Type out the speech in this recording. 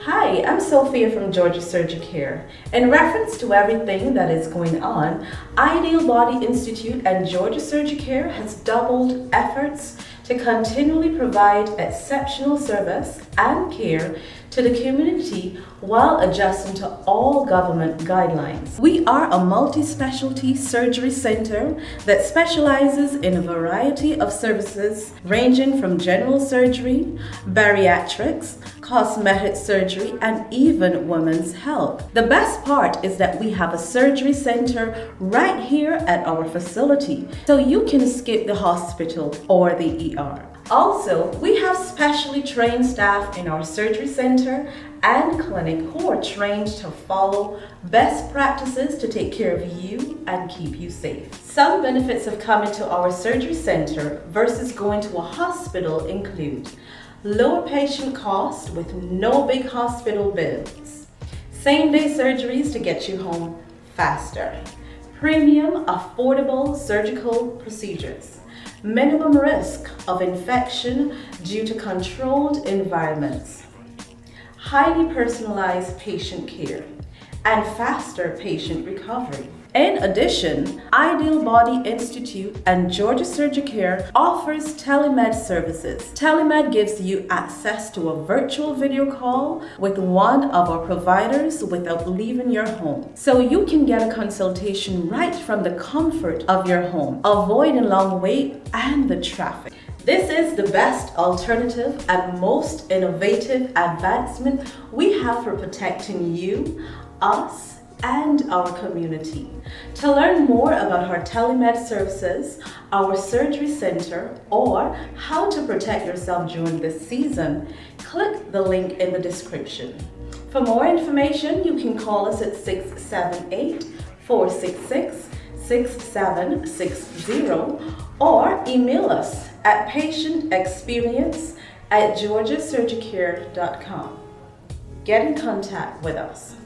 Hi, I'm Sophia from SurgiCare. In reference to everything that is going on, Ideal Body Institute and SurgiCare has doubled efforts to continually provide exceptional service and care to the community while adjusting to all government guidelines. We are a multi-specialty surgery center that specializes in a variety of services ranging from general surgery, bariatrics, cosmetic surgery, and even women's health. The best part is that we have a surgery center right here at our facility, so you can skip the hospital or the ER. Also, we have specially trained staff in our surgery center and clinic who are trained to follow best practices to take care of you and keep you safe. Some benefits of coming to our surgery center versus going to a hospital include lower patient cost with no big hospital bills, same-day surgeries to get you home faster, premium affordable surgical procedures, minimum risk of infection due to controlled environments, highly personalized patient care, and faster patient recovery. In addition, Ideal Body Institute and SurgiCare offers TeleMed Services. TeleMed gives you access to a virtual video call with one of our providers without leaving your home. So you can get a consultation right from the comfort of your home, avoiding long wait and the traffic. This is the best alternative and most innovative advancement we have for protecting you, us, and our community. To learn more about our TeleMed services, our surgery center, or how to protect yourself during this season, click the link in the description. For more information, you can call us at 678-466-6760 or email us at patientexperience@georgiasurgicare.com. Get in contact with us.